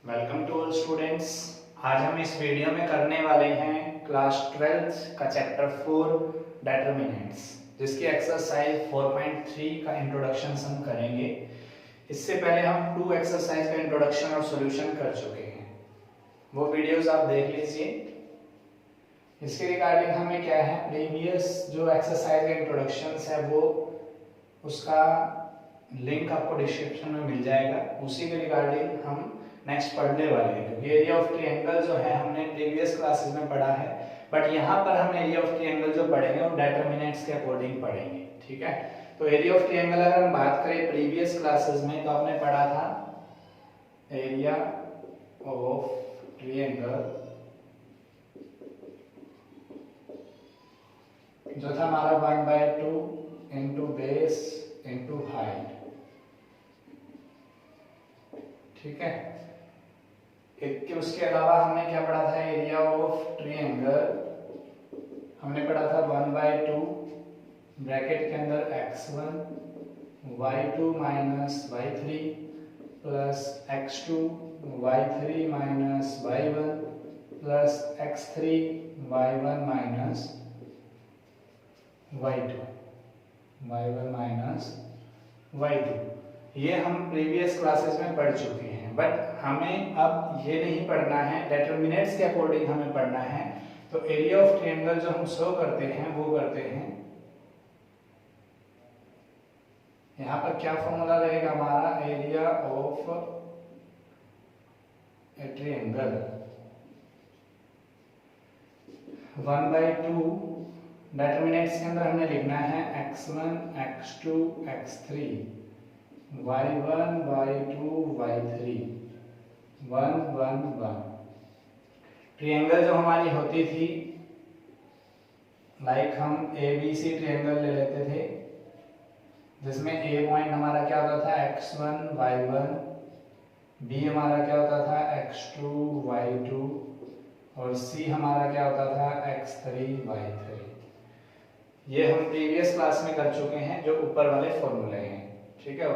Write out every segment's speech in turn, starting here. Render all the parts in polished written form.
Welcome to all students. आज हम इस वीडियो में करने वाले हैं क्लास 12th का चैप्टर 4 डिटरमिनेंट्स, जिसकी एक्सरसाइज 4.3 का इंट्रोडक्शन हम करेंगे। इससे पहले हम 2 एक्सरसाइज का इंट्रोडक्शन और सॉल्यूशन कर चुके हैं, वो वीडियोस आप देख लीजिए। इसके रिगार्डिंग हमें क्या है, प्रीवियस जो एक्सरसाइज का इंट्रोडक्शन है वो उसका लिंक आपको डिस्क्रिप्शन में मिल जाएगा। उसी के रिगार्डिंग हम नेक्स्ट पढ़ने वाले हैं, क्योंकि एरिया ऑफ ट्रायंगल जो है हमने प्रीवियस क्लासेस में पढ़ा है, बट यहाँ पर हम एरिया ऑफ ट्रायंगल जो पढ़ेंगे वो डिटरमिनेंट्स के अकॉर्डिंग पढ़ेंगे। ठीक है, तो एरिया ऑफ ट्रायंगल अगर हम बात करें प्रीवियस क्लासेस में, तो आपने पढ़ा था एरिया ऑफ ट्रायंगल जो था हमारा 1/2 इंटू बेस इंटू हाइट। ठीक है, उसके अलावा हमने क्या पढ़ा था, एरिया ऑफ ट्रायंगल हमने पढ़ा था 1/2 ब्रैकेट के अंदर x1 y2 minus y3 plus x2 y3 minus y1 plus x3 y1 minus y2। ये हम प्रीवियस क्लासेस में पढ़ चुके हैं, बट हमें अब ये नहीं पढ़ना है, डिटरमिनेंट्स के अकॉर्डिंग हमें पढ़ना है। तो एरिया ऑफ ट्रायंगल जो हम शो करते हैं वो करते हैं, यहाँ पर क्या फॉर्मूला रहेगा हमारा, area of A triangle 1/2 determinants के अंदर हमने लिखना है x1 x2 x3 y1 y2 y3 1 1 1। Triangle जो हमारी होती थी, लाइक हम ABC ट्रायंगल ले लेते थे, जिसमें A पॉइंट हमारा क्या होता था x1 y1, B हमारा क्या होता था x2 y2 और C हमारा क्या होता था x3 y3। ये हम प्रीवियस क्लास में कर चुके हैं, जो ऊपर वाले फॉर्मूले हैं। ठीक है,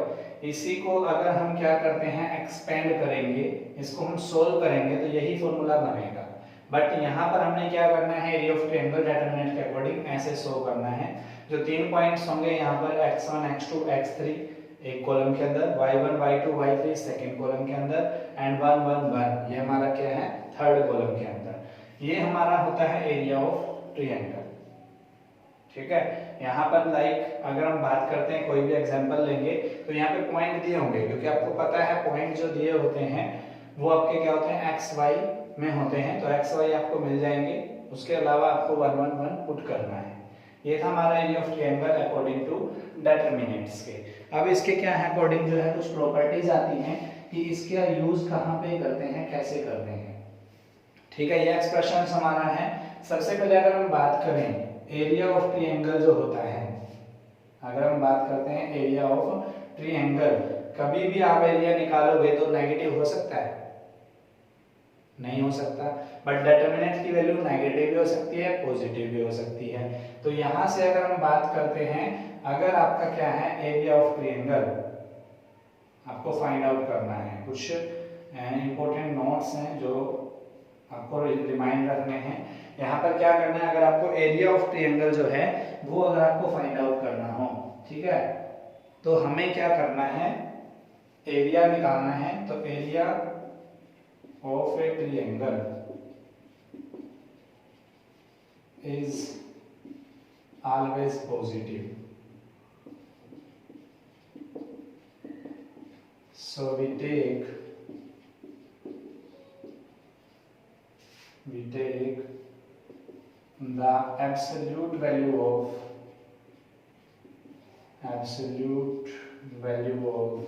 इसी को अगर हम क्या करते हैं, एक्सपेंड करेंगे, इसको हम सोल्व करेंगे तो यही फॉर्मूला बनेगा। बट यहाँ पर हमने क्या करना है, एरिया ऑफ ट्रायंगल डिटरमिनेंट के अकॉर्डिंग ऐसे शो करना है। जो 3 पॉइंट्स होंगे यहाँ पर x1 x2 x3 एक कॉलम के अंदर, y1 y2 y3 second column के अंदर, एंड 1 1 1 ये हमारा क्या है, थर्ड कॉलम के अंदर। ये हमारा होता है एरिया ऑफ ट्रायंगल। ठीक है, यहाँ पर लाइक अगर हम बात करते हैं, कोई भी एग्जांपल लेंगे तो यहाँ पे पॉइंट दिए होंगे, क्योंकि आपको पता है पॉइंट जो दिए होते हैं वो आपके क्या होते हैं, एक्स वाई में होते हैं, तो एक्स वाई आपको मिल जाएंगे। उसके अलावा आपको 1 1 1 पुट करना है। ये था हमारा area of triangle according to determinants के। अब इसके क्या है, अकॉर्डिंग जो है कुछ प्रॉपर्टीज आती हैं कि इसका यूज कहाँ पे करते हैं, कैसे करते हैं। ठीक है, ये एक्सप्रेशन हमारा है। सबसे पहले अगर हम बात करें एरिया ऑफ ट्रायंगल जो होता है, अगर हम बात करते हैं एरिया ऑफ ट्रायंगल, कभी भी आप एरिया निकालोगे तो नेगेटिव हो सकता है, नहीं हो सकता। बट डिटरमिनेंट की वैल्यू नेगेटिव भी हो सकती है, पॉजिटिव भी हो सकती है। तो यहां से अगर हम बात करते हैं, अगर आपका क्या है, एरिया ऑफ ट्रायंगल आपको फाइंड आउट करना है, कुछ इंपॉर्टेंट नोट्स हैं जो आपको रिमाइंड रखने हैं। यहाँ पर क्या करना है, अगर आपको एरिया ऑफ ट्रायंगल जो है वो अगर आपको फाइंड आउट करना हो, ठीक है, तो हमें क्या करना है, एरिया निकालना है। तो area of A triangle is always positive, so we take the absolute value of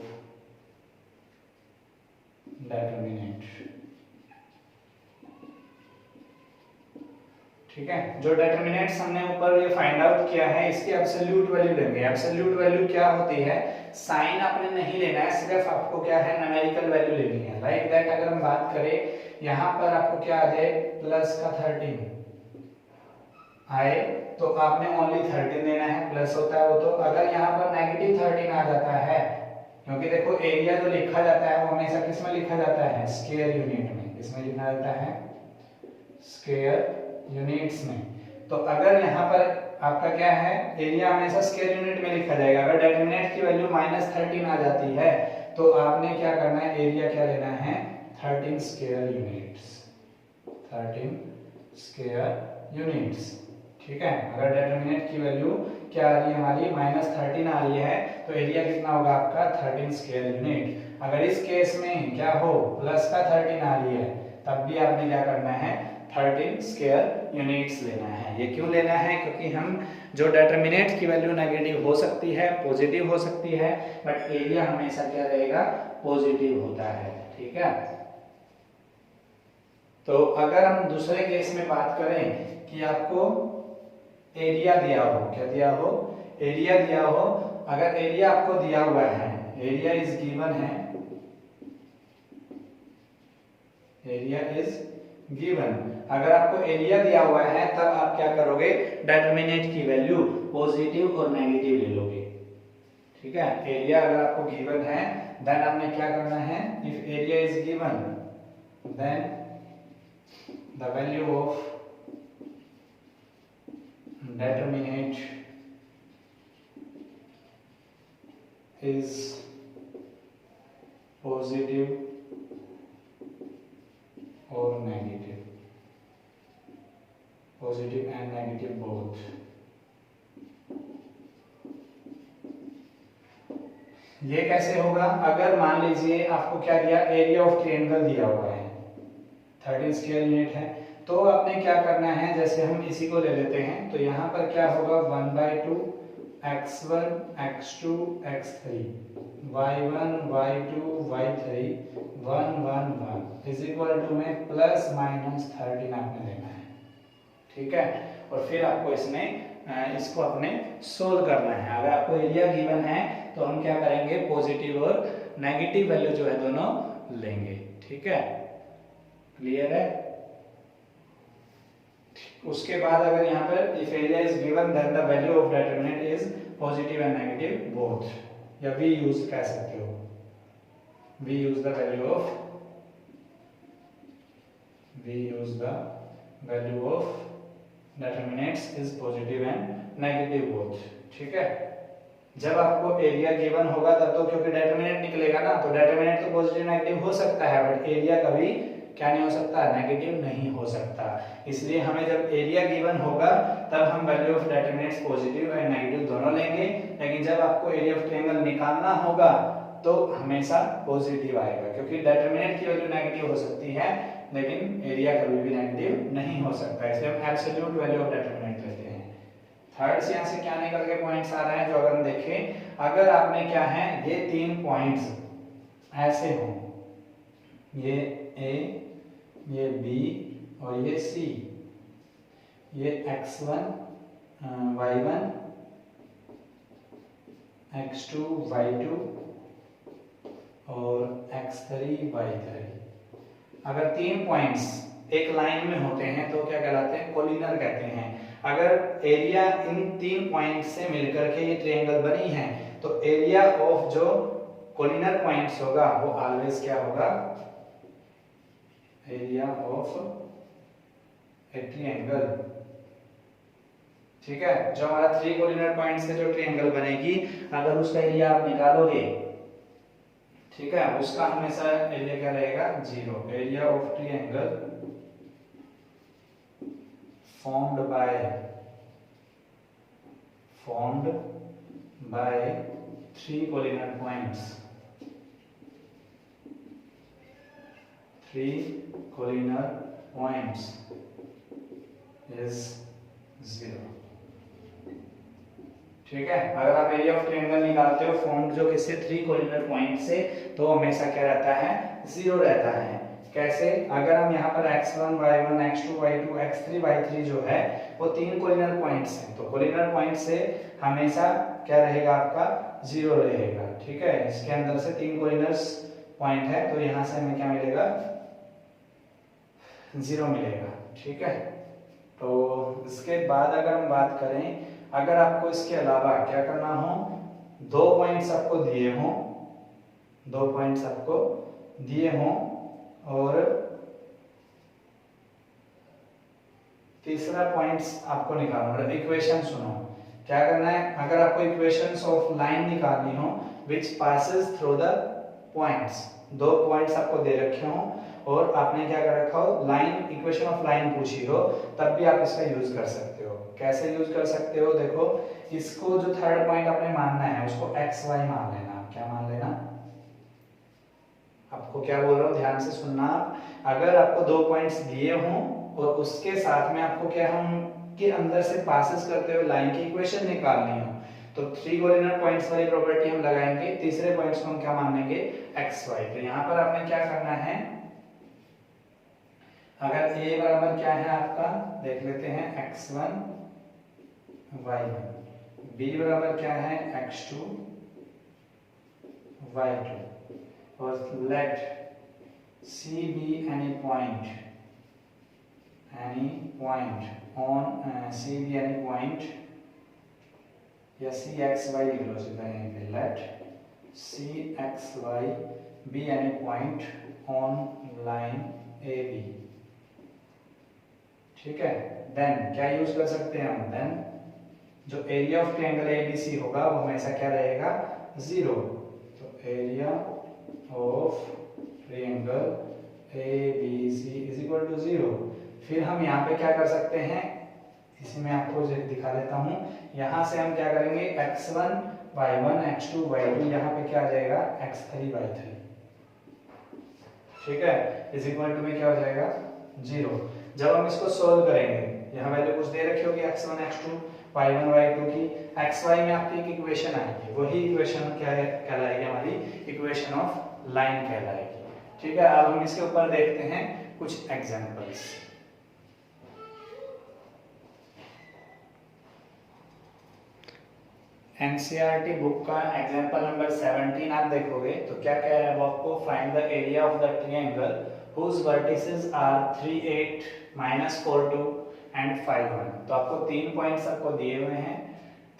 determinant। ठीक है, जो डिटरमिनेंट्स हमने ऊपर ये फाइंड आउट किया है, इसकी एब्सोल्यूट वैल्यू लेंगे। एब्सोल्यूट वैल्यू क्या होती है, साइन आपने नहीं लेना है, सिर्फ आपको क्या है, न्यूमेरिकल वैल्यू लेनी है। लाइक दैट अगर हम बात करें, यहाँ पर आपको क्या आ जाए, प्लस का 13 आए तो आपने ओनली 13 देना है, प्लस होता है वो। तो अगर यहाँ पर नेगेटिव 13 आ जाता है क्योंकि देखो एरिया जो लिखा जाता है वो हमेशा किस में लिखा जाता है, स्क्वायर यूनिट में। किसमें लिखा जाता है, स्क्वायर यूनिट्स में। तो अगर यहाँ पर आपका क्या है, एरिया हमेशा स्क्वायर यूनिट में लिखा जाएगा। अगर डिटरमिनेंट की वैल्यू -13 आ जाती है तो आपने क्या करना है, एरिया क्या लेना है, 13 स्क्वायर यूनिट्स, 13 स्क्वायर यूनिट्स। ठीक है, अगर डिटरमिनेंट की वैल्यू क्या आ रही है हमारी, -13 आ रही है, तो एरिया कितना होगा आपका, 13 स्क्वायर यूनिट। अगर इस केस में क्या हो, प्लस का 13 आ रही है, तब भी आपने क्या करना है, 13 स्क्वायर यूनिट्स लेना है। ये क्यों लेना है, क्योंकि हम जो डिटरमिनेंट की वैल्यू नेगेटिव हो सकती है, पॉजिटिव हो सकती है, बट एरिया हमेशा क्या रहेगा, पॉजिटिव होता है। ठीक है, तो अगर हम दूसरे केस में बात करें कि आपको एरिया दिया हो, क्या दिया हो, एरिया दिया हो, अगर एरिया आपको दिया हुआ है, एरिया इज गिवन है, एरिया इज गिवन, अगर आपको एरिया दिया हुआ है तब आप क्या करोगे, डिटरमिनेंट की वैल्यू पॉजिटिव और नेगेटिव ले लोगे। ठीक है, एरिया अगर आपको गिवन है देन आपने क्या करना है, if area is given then the value of determinant is positive or negative, positive and negative both। ये कैसे होगा, अगर मान लीजिए आपको क्या दिया, एरिया ऑफ ट्रायंगल दिया हुआ है, 13 स्क्वायर यूनिट है, तो आपने क्या करना है, जैसे हम इसी को ले लेते हैं, तो यहाँ पर क्या होगा, 1/2 x1 x2 x3 y1 y2 y3 1 1 1 is equal to में प्लस माइनस 13 आपने लेना है। ठीक है, और फिर आपको इसमें इसको अपने सोल्व करना है। अगर आपको एरिया गिवन है तो हम क्या करेंगे, पॉजिटिव और नेगेटिव वैल्यू जो है दोनों लेंगे। ठीक है, क्लियर है। उसके बाद अगर यहाँ पर if area is given then the value of determinant is positive and negative both, या वी यूज कह सकते हो, we use the value of, we use the value of determinants is positive and negative both. ठीक है, जब आपको area given होगा तब तो क्योंकि डिटरमिनेंट निकलेगा ना, तो डिटरमिनेंट तो पॉजिटिव नेगेटिव हो सकता है, बट एरिया कभी क्या नहीं हो सकता, नेगेटिव नहीं हो सकता। इसलिए हमें जब एरिया गिवन होगा तब हम value of determinants positive and negative दोनों लेंगे, लेकिन जब आपको एरिया ऑफ ट्रायंगल निकालना होगा तो हमेशा पॉजिटिव आएगा, क्योंकि डिटरमिनेंट की वैल्यू नेगेटिव हो सकती है लेकिन एरिया कभी भी नेगेटिव नहीं हो सकता, इसलिए हम एब्सोल्यूट वैल्यू ऑफ डिटरमिनेंट लेते हैं। थर्ड से यहाँ से क्या निकल के पॉइंट्स आ रहे हैं, जो अगर हम देखें, अगर आपने क्या है, ये 3 पॉइंट्स ऐसे हो, ये ए, ये बी और ये सी, ये x1 y1 x2 y2 और x3 y3, अगर 3 पॉइंट्स एक लाइन में होते हैं तो क्या कहलाते हैं, कोलिनर कहते हैं। अगर एरिया इन 3 पॉइंट से मिलकर के ये ट्रायंगल बनी है तो एरिया ऑफ जो कोलिनर पॉइंट्स होगा वो ऑलवेज क्या होगा, एरिया ऑफ ए ट्रायंगल। ठीक है, जो हमारा 3 कोलिनर पॉइंट से जो ट्रायंगल बनेगी, अगर उसका एरिया आप निकालोगे, ठीक है, उसका हमेशा एरिया क्या रहेगा, 0। Area of triangle formed by 3 collinear points, 3 collinear points is 0। ठीक है, अगर आप एरिया ऑफ ट्रायंगल निकालते हो फॉर्म्ड जो किसी 3 कोलिनर पॉइंट से, तो हमेशा क्या रहता है, 0 रहता है। कैसे, अगर हम यहाँ पर x1 y1 x2 y2 x3 y3 जो है वो 3 कोलिनर पॉइंट्स हैं, तो कोलिनर पॉइंट से हमेशा क्या रहेगा, आपका 0 रहेगा। ठीक है, इसके अंदर से 3 कोलिनर्स पॉइंट है तो यहाँ से हमें क्या मिलेगा, 0 मिलेगा। ठीक है, तो इसके बाद अगर हम बात करें, अगर आपको इसके अलावा क्या करना हो, 2 पॉइंट्स आपको दिए हों, 2 पॉइंट्स आपको दिए हों और तीसरा पॉइंट्स आपको निकालना, मतलब इक्वेशन सुनो क्या करना है। अगर आपको इक्वेशंस ऑफ लाइन निकालनी हो विच passes through the points, 2 points आपको दे रखे हो और आपने क्या कर रखा हो, लाइन, इक्वेशन ऑफ लाइन पूछी हो, तब भी आप इसका यूज कर सकते हो। कैसे यूज कर सकते हो, देखो इसको जो थर्ड पॉइंट आपने मानना है उसको एक्स वाई मान लेना। क्या मान लेना, आपको क्या बोल रहा हूँ ध्यान से सुनना। अगर आपको 2 पॉइंट्स दिए हों और उसके साथ में आपको क्या हम के अंदर से पासेस करते हुए लाइन की इक्वेशन निकालनी हो, तो 3 कोऑर्डिनेट पॉइंट्स वाली प्रॉपर्टी हम लगाएंगे। तीसरे पॉइंट्स को हम क्या मानेंगे, एक्स वाई। तो यहाँ पर आपने क्या करना है, अगर a बराबर क्या है आपका देख लेते हैं x1 y1, b बराबर क्या है x2 y2, और let c be any point on c be any point या सी एक्स वाई लिख लो सीधा यहीं पे, let C x y be any point on line A B. ठीक है, देन क्या यूज कर सकते हैं हम, देन जो एरिया ऑफ ट्रायंगल एबीसी होगा वो हमेशा क्या रहेगा, 0। तो area of triangle ABC is equal to 0। फिर हम यहाँ पे क्या कर सकते हैं, इसी में आपको दिखा देता हूँ। यहाँ से हम क्या करेंगे, x1 y1 x2 y2, यहाँ पे क्या आ जाएगा x3 y3। ठीक है, इज इक्वल टू में क्या हो जाएगा 0। जब हम इसको सोल्व करेंगे, यहाँ वैल्यू कुछ दे रखी होगी x1 x2 y1 y2 की, xy में आपकी एक इक्वेशन आएगी, वही इक्वेशन क्या है कहलाएगी, हमारी इक्वेशन ऑफ लाइन कहलाएगी। ठीक है, अब हम इसके ऊपर देखते हैं कुछ एग्जांपल्स। एनसीईआरटी बुक का एग्जांपल नंबर 17 आप देखोगे तो क्या कह रहा है वो आपको, find the area of the triangle whose vertices are 3 8 -4 2 and 5 1। तो आपको 3 पॉइंट्स आपको दिए हुए हैं,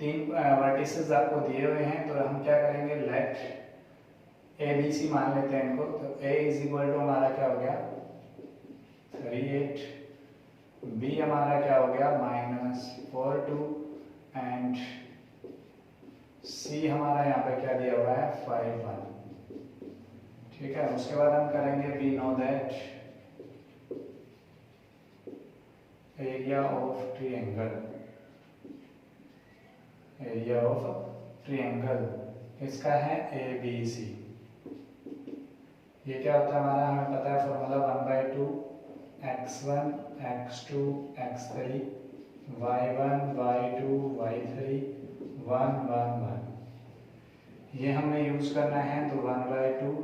3 वर्टिसेस आपको दिए हुए हैं। तो हम क्या करेंगे, लेट ए बी सी मान लेते हैं इनको। तो a इज इक्वल टू हमारा क्या हो गया 3 8, b हमारा क्या हो गया -4 2 एंड C हमारा यहाँ पे क्या दिया हुआ है 5 1। ठीक है, उसके बाद हम करेंगे we know that area of triangle इसका है ABC। ये क्या होता है हमारा, हमें पता है formula 1/2 x1 x2 x3 y1 y2 y3 1 1 1, ये हमें यूज करना है। तो 1/2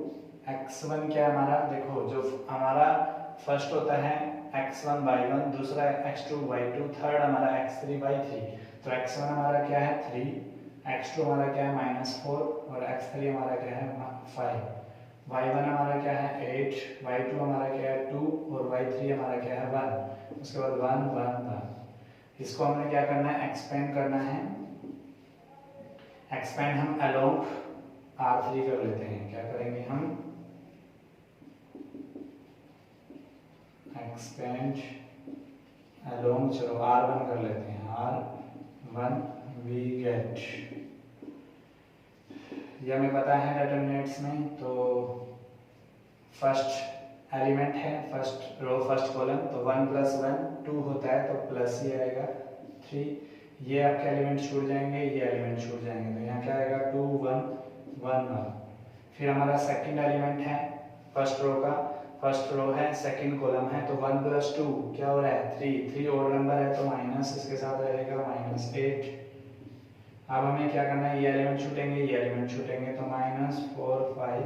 x1 क्या हमारा, देखो जो हमारा फर्स्ट होता है x1 y1, दूसरा x2 y2, थर्ड हमारा x3 y3। तो x1 हमारा क्या है 3, x2 हमारा क्या है -4 और x3 हमारा क्या है 5, y1 हमारा क्या है 8, y2 हमारा क्या है 2 और y3 हमारा क्या है 1। उसके बाद 1 1 1, इसको हमने क्या करना है, एक्सपेंड करना है। एक्सपेंड हम अलोंग R3 कर लेते हैं। क्या करेंगे हम, एक्सपेंड अलोंग, चलो R1 कर लेते हैं, R1 वी गेट, ये हमें पता है डिटरमिनेंट्स में। तो फर्स्ट एलिमेंट है, फर्स्ट रो फर्स्ट कॉलम, तो 1 + 1 2 होता है, तो प्लस ही आएगा 3। ये आपके एलिमेंट छूट जाएंगे, ये एलिमेंट छूट जाएंगे, तो यहाँ क्या आएगा 2 1 1 1। फिर हमारा सेकंड एलिमेंट है फर्स्ट रो का, फर्स्ट रो है सेकंड कॉलम है, तो 1 + 2 क्या हो रहा है 3 ऑड नंबर है, तो माइनस इसके साथ रहेगा -8। अब हमें क्या करना है, ये एलिमेंट छूटेंगे, ये एलिमेंट छूटेंगे, तो -4 5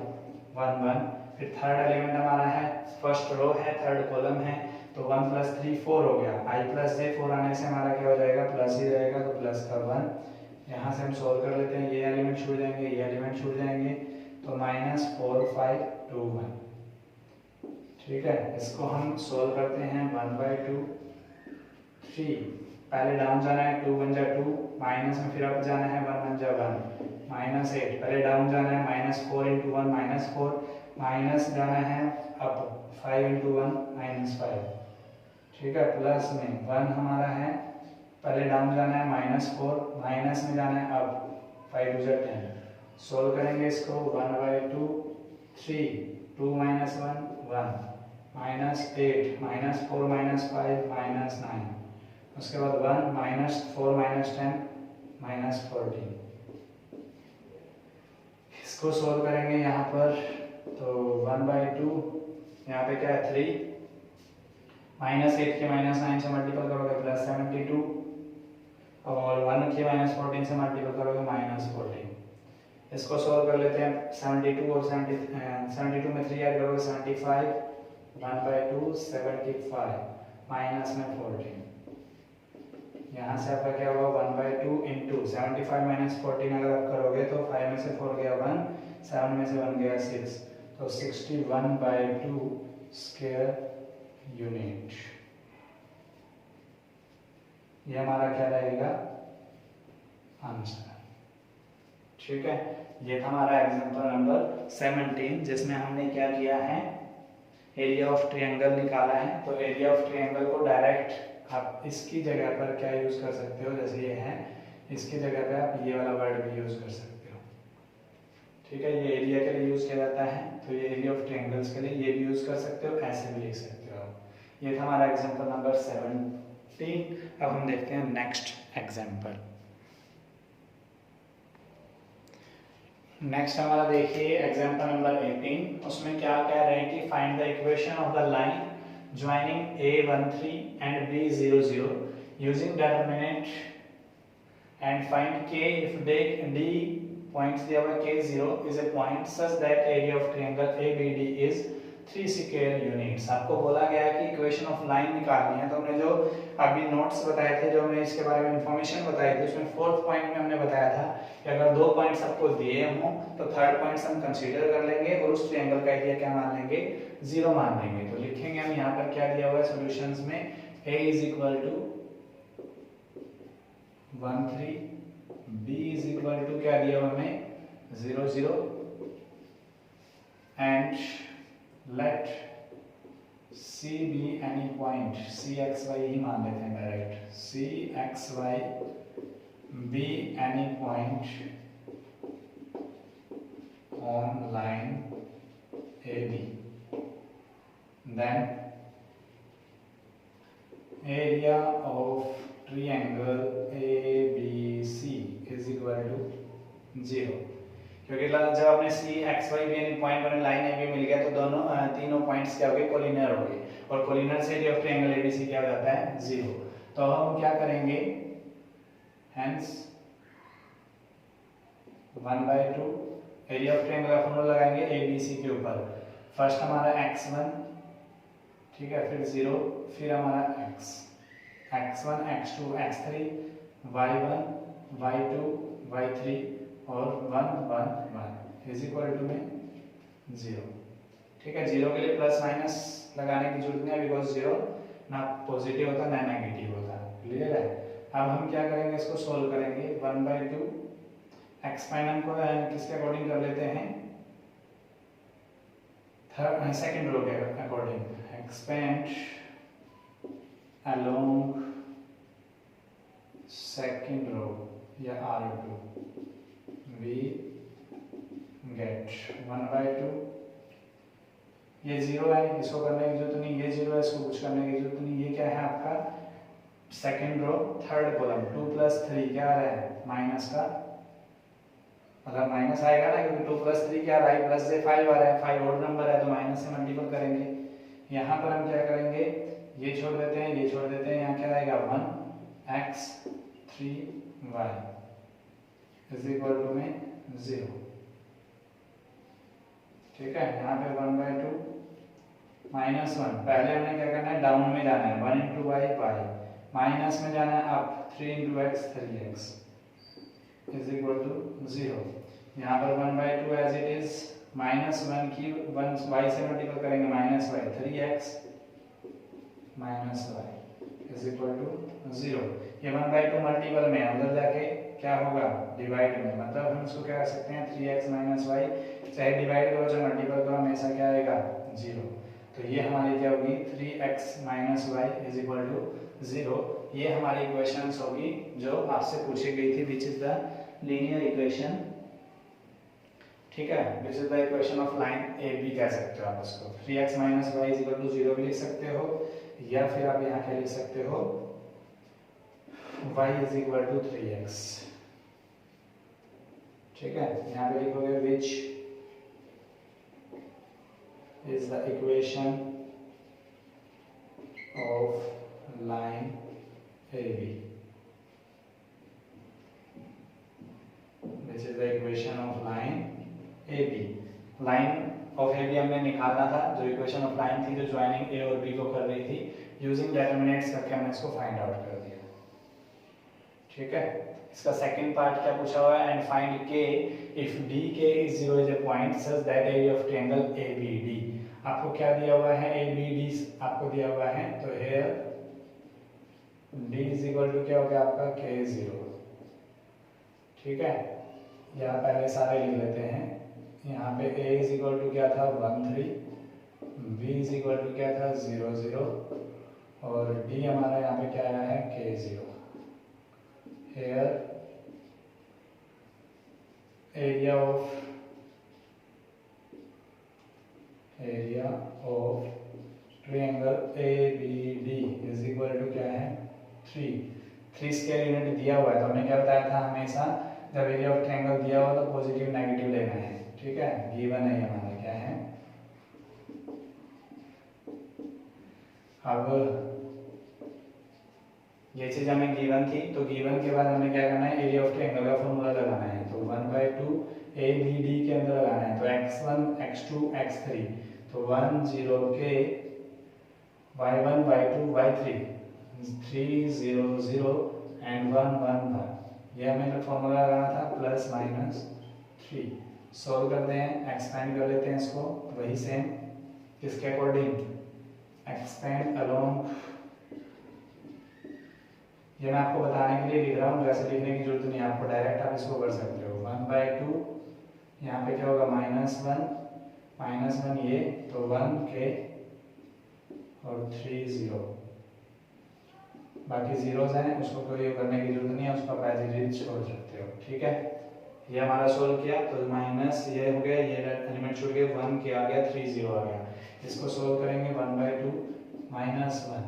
1 1। फिर थर्ड एलिमेंट हमारा है, फर्स्ट रो है थर्ड कॉलम है, तो 1 + 3 4 हो गया, i + j 4 आने से हमारा क्या हो जाएगा प्लस ही रहेगा, तो प्लस का 1। यहाँ से हम सोल्व कर लेते हैं, ये एलिमेंट छूट जाएंगे, ये एलिमेंट छूट जाएंगे, तो -4 5 2 1। ठीक है, इसको हम सोल्व करते हैं 1/2 3, पहले डाउन जाना है 2 1 जा 2, माइनस में फिर अप जाना है 1 1 जा 1, -8, पहले डाउन जाना है, -4 × 1 -4, माइनस जाना है अप, 5 × 1 -5, ठीक है, प्लस में 1 हमारा है, पहले डाउन जाना है -4, माइनस में जाना है अप, 5 × 10, सोल्व करेंगे इसको, 1/2, 3, 2 - 1 1, -8, -4 -5 -9, उसके बाद 1, -4 -10 -14, इसको सोल्व करेंगे यहाँ पर, तो 1/2, यहाँ पे क्या है 3, -8 के -9 से मल्टीपल करोगे +72, और 1 के -14 से मल्टीपल करोगे -14, इसको सोल्व कर लेते हैं, 72 और 72 में 3 ऐड करोगे 75, 1/2 75, माइनस में 14, यहाँ से आपका क्या होगा 1/2 × 75 - 14 अगर आप करोगे तो 5 में से 4 गया 1, 7 में से 1 गया 6, तो 61/2 स्क्वायर यूनिट, ये हमारा क्या रहेगा आंसर, ठीक है। ये था हमारा एग्जांपल नंबर 17, जिसमें हमने क्या किया है, एरिया ऑफ ट्रायंगल निकाला है। तो एरिया ऑफ ट्रायंगल को डायरेक्ट आप इसकी जगह पर क्या यूज कर सकते हो, जैसे ये है, इसकी जगह पे आप ये वाला वर्ड भी यूज कर सकते हो, ठीक है। ये एरिया के लिए यूज किया जाता है, तो ये एरिया ऑफ ट्रायंगल्स के लिए ये भी यूज कर सकते हो, ऐसे भी लिख सकते हो। ये था हमारा एग्जांपल नंबर 17। अब हम देखते हैं नेक्स्ट एग्जांपल। नेक्स्ट हमारा देखिए एग्जांपल नंबर 18, उसमें क्या कह रहे हैं कि find the equation of the line joining A13 and B00 using determinant and find K if D points दिया हुआ K0 is a point such that area of triangle ABD is 3 square units. आपको बोला गया है कि equation of line निकालनी है। तो हमने जो अभी नोट्स बताए थे, जो हमने इसके बारे में इंफॉर्मेशन बताई थी, उसमें 4th पॉइंट में हमने बताया था कि अगर 2 पॉइंट्स आपको दिए हों तो 3rd पॉइंट्स हम कंसीडर कर लेंगे और उस ट्रायंगल का एरिया क्या मान लेंगे, 0 मान लेंगे। तो लिखेंगे हम यहाँ पर क्या दिया हुआ है सॉल्यूशंस में, A = 1 3, B = क्या दिया हुआ हमें 0 0, and let C be any point, C x y ही मान लेते हैं direct, C x y be any point on line AB, then area of triangle ABC is equal to 0, क्योंकि जब आपने C x y भी यानी पॉइंट बने line AB मिल गया तो दोनों तीनों पॉइंट्स क्या हो गए, कोलिनियर हो गए, और कोलिनियर से एरिया ऑफ ट्रायंगल ABC क्या हो जाता है 0। तो हम क्या करेंगे, हेंस 1/2 एरिया ऑफ ट्रायंगल का फॉर्मूला लगाएंगे ABC के ऊपर, फर्स्ट हमारा x1, ठीक है, फिर 0, फिर हमारा x1 x2 x3 y1 y2 y3 और 1 1 1 इज इक्वल टू में 0, ठीक है। 0 के लिए प्लस माइनस लगाने की जरूरत नहीं है, बिकॉज 0 ना पॉजिटिव होता ना नेगेटिव होता, क्लियर है। अब हम क्या करेंगे, इसको सोल्व करेंगे, 1/2 एक्सपेंड को किसके अकॉर्डिंग कर लेते हैं, सेकंड रो के according, expand along second row या R2, we get 1/2, ये 0 है, इसको करने की जरूरत नहीं, ये 0 है, इसको कुछ करने की जरूरत नहीं। ये क्या है आपका सेकंड रो, थर्ड कॉलम, 2 + 3 क्या आ रहा है, माइनस का, मतलब माइनस आएगा ना, क्योंकि 2 + 3 क्या आ रहा है, प्लस से 5 आ रहा है, 5 ऑड नंबर है तो माइनस से मल्टीपल करेंगे। यहाँ पर हम क्या करेंगे, ये छोड़ देते हैं, ये छोड़ देते हैं, यहाँ क्या आएगा 1x 3y is equal to में 0, ठीक है। यहाँ पे 1/2 -1, पहले हमें क्या करना है, डाउन में जाना है, 1 × y y, माइनस में जाना है up, 3 × x 3x is equal to 0। यहाँ पर 1/2 एज इट इज, -1 की 1 y से मल्टीपल करेंगे, -y 3x -y is equal to 0। ये 1/2 मल्टीपल में उधर जाके क्या होगा डिवाइड में, मतलब हम इसको क्या कर सकते हैं 3x माइनस वाई, चाहे डिवाइड करो चाहे मल्टीपल करो हमेशा क्या आएगा 0। तो ये हमारी क्या होगी 3x minus y is equal to 0। ये हमारी इक्वेशंस होगी जो आपसे पूछी गई थी, which is the linear equation, ठीक है, this is the equation of line A B कह सकते हो आप इसको। 3x minus y is equal to 0 भी लिख सकते हो, या फिर आप यहाँ क्या लिख सकते हो y is equal to 3x, ठीक है। यहाँ पे लिखोगे which is the equation of line A B, which is the equation of line A B. Line of A B हमने निकालना था, जो इक्वेशन ऑफ लाइन थी जो ज्वाइनिंग ए और बी को कर रही थी, यूजिंग डिटरमिनेंट्स करके हमने इसको फाइंड आउट कर दिया, ठीक है। इसका सेकंड पार्ट क्या पूछा हुआ है, एंड फाइंड के इफ डी के is 0 is a point such that area of triangle ABD. आपको क्या दिया हुआ है एबीडी आपको दिया हुआ है, तो here D is equal to क्या हो गया आपका k0, ठीक है। यहाँ पहले सारे लिख लेते हैं, यहाँ पे a इज इक्वल टू क्या था 1 3, b इज इक्वल टू क्या था 0 0, और d हमारा यहाँ पे क्या आया है k0। Here area of triangle ABD is equal to क्या है 3 स्क्वायर यूनिट दिया हुआ है, तो हमने क्या बताया था हमेशा जब एरिया ऑफ ट्रायंगल दिया हुआ तो पॉजिटिव नेगेटिव लेना है, ठीक है। गिवन है हमारा क्या है। अब ये चीज हमें गिवन थी, तो गिवन के बाद हमें क्या करना है एरिया ऑफ ट्रायंगल का फॉर्मूला लगाना है, तो 1/2 ABD के अंदर लगाना है, तो x1 x2 x3, तो 1 0 के y1 y2 y3 3 0 0 एंड 1 1 1, ये हमें फॉर्मूला लगाना था प्लस माइनस 3। सॉल्व करते हैं, एक्सपेंड कर लेते हैं इसको, वही सेम किसके अकॉर्डिंग एक्सपेंड अलोंग, ये मैं आपको बताने के लिए लिख रहा हूँ, वैसे लिखने की जरूरत नहीं है आपको, डायरेक्ट आप इसको कर सकते हो। 1/2 यहाँ पे क्या होगा -1 ये, तो 1 के और 3 0, बाकी जीरोस हैं उसको कोई करने की जरूरत नहीं है, उसको आप एज इट इज छोड़ सकते हो, ठीक है। ये हमारा सोल्व किया तो माइनस ये हो गया, ये एलिमेंट छूट गए, 1 के आ गया 3 0 आ गया। इसको सोल्व करेंगे 1/2 -1,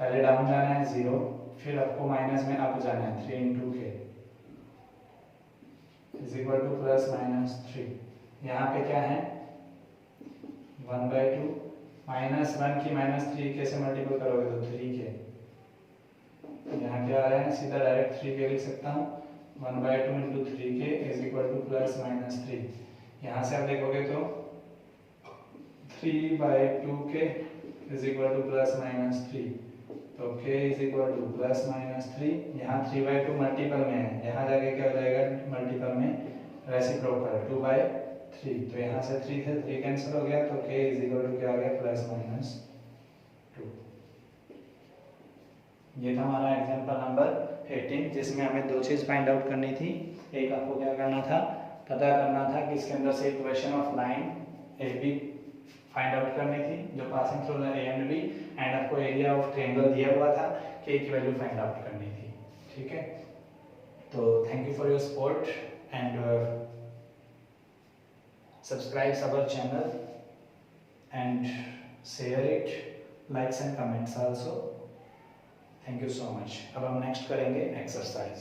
पहले डाउन जाना है 0, फिर आपको माइनस में अप जाना है 3 × k is equal two plus minus 3। यहाँ पे क्या है 1/2 -1 की -3 के से मल्टीपल करोगे तो 3k, यहाँ क्या आ रहा है सीधा डायरेक्ट 3k लिख सकता हूँ, 1/2 × 3k is equal two plus minus 3। यहाँ से आप देखोगे तो 3/2k is equal two plus minus 3, तो k is equal two plus minus 3। यहाँ 3/2 मल्टीपल में है, यहाँ जाके क्या हो जाएगा मल्टीपल में रेसिप्रोकल 2/3, तो यहाँ से 3 से 3 कैंसिल हो गया, तो k इज इक्वल टू क्या आ गया प्लस माइनस 2। ये था हमारा एग्जांपल नंबर 18, जिसमें हमें दो चीज़ फाइंड आउट करनी थी। एक आपको क्या करना था, पता करना था कि इसके अंदर से equation of line A B find out करनी थी जो passing through A and B, and आपको एरिया ऑफ ट्रायंगल दिया हुआ था कि की वैल्यू फाइंड आउट करनी थी, ठीक है। तो thank you for your support and subscribe our channel and share it, likes and comments also. Thank you so much. अब हम नेक्स्ट करेंगे एक्सरसाइज।